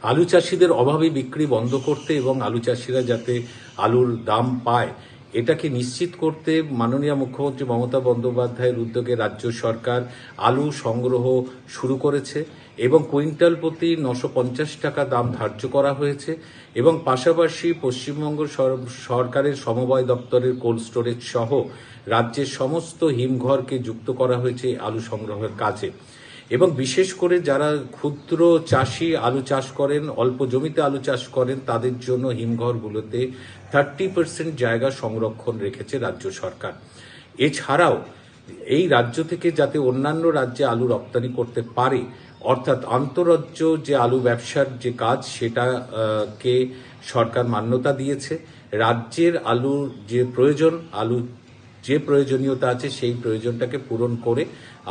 আলু চাষিদের অভাবী বিক্রি বন্ধ করতে এবং আলু চাষিরা যাতে আলুর দাম পায় এটাকে নিশ্চিত করতে মাননীয় মুখ্যমন্ত্রী মমতা বন্দ্যোপাধ্যায়ের উদ্যোগে রাজ্য সরকার আলু সংগ্রহ শুরু করেছে এবং কুইন্টাল প্রতি 950 টাকা দাম ধার্য করা হয়েছে এবং পাশাপাশি পশ্চিমবঙ্গ সরকারের সমবায় দপ্তরের কোল্ড স্টোরেজ সহ রাজ্যের সমস্ত হিমঘরকে যুক্ত করা হয়েছে আলু সংগ্রহের কাজে। এবং বিশেষ করে যারা ক্ষুদ্র চাষি আলু চাষ করেন, অল্প জমিতে আলু চাষ করেন, তাদের জন্য হিমঘরগুলোতে 30% জায়গা সংরক্ষণ রেখেছে রাজ্য সরকার। এছাড়াও এই রাজ্য থেকে যাতে অন্যান্য রাজ্যে আলু রপ্তানি করতে পারে, অর্থাৎ আন্তঃরাজ্য যে আলু ব্যবসার যে কাজ সেটাকে সরকার মান্যতা দিয়েছে। রাজ্যের আলুর যে প্রয়োজন, আলু যে প্রয়োজনীয়তা আছে সেই প্রয়োজনটাকে পূরণ করে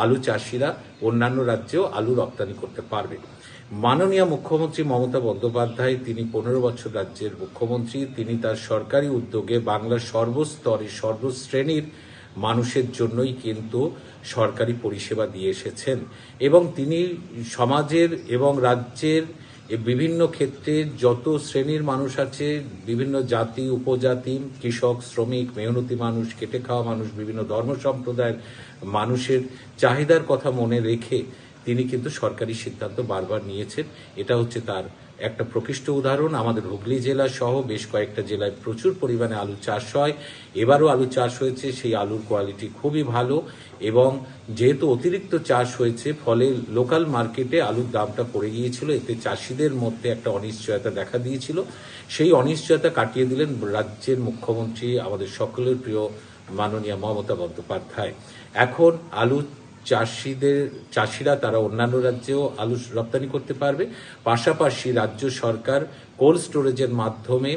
আলু চাষিরা অন্যান্য রাজ্যেও আলু রপ্তানি করতে পারবে। মাননীয় মুখ্যমন্ত্রী মমতা বন্দ্যোপাধ্যায়, তিনি 15 বছর রাজ্যের মুখ্যমন্ত্রী, তিনি তার সরকারি উদ্যোগে বাংলার সর্বস্তরে সর্বশ্রেণীর মানুষের জন্যই কিন্তু সরকারি পরিষেবা দিয়ে এসেছেন এবং তিনি সমাজের এবং রাজ্যের বিভিন্ন ক্ষেত্রে যত শ্রেণীর মানুষ আছে, বিভিন্ন জাতি উপজাতি, কৃষক শ্রমিক মেহনতি মানুষ, খেটে খাওয়া মানুষ, বিভিন্ন ধর্ম সম্প্রদায়ের মানুষের চাহিদার কথা মনে রেখে তিনি কিন্তু সরকারি সিদ্ধান্ত বারবার নিয়েছেন। এটা হচ্ছে তার একটা প্রকৃষ্ট উদাহরণ। আমাদের হুগলি জেলা সহ বেশ কয়েকটা জেলায় প্রচুর পরিমাণে আলু চাষ হয়, এবারও আলু চাষ হয়েছে, সেই আলুর কোয়ালিটি খুবই ভালো এবং যেহেতু অতিরিক্ত চাষ হয়েছে ফলে লোকাল মার্কেটে আলুর দামটা পড়ে গিয়েছিল, এতে চাষিদের মধ্যে একটা অনিশ্চয়তা দেখা দিয়েছিল। সেই অনিশ্চয়তা কাটিয়ে দিলেন রাজ্যের মুখ্যমন্ত্রী, আমাদের সকলের প্রিয় মাননীয় মমতা বন্দ্যোপাধ্যায়। এখন আলু চাষিরা তারা অন্যান্য রাজ্যেও আলু রপ্তানি করতে পারবে। পাশাপাশি রাজ্য সরকার কোল্ড স্টোরেজের মাধ্যমে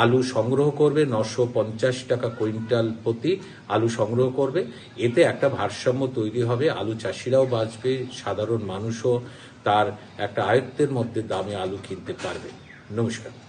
আলু সংগ্রহ করবে, 950 টাকা কুইন্টাল প্রতি আলু সংগ্রহ করবে। এতে একটা ভারসাম্য তৈরি হবে, আলু চাষিরাও বাঁচবে, সাধারণ মানুষও তার একটা আয়ত্তের মধ্যে দামে আলু কিনতে পারবে। নমস্কার।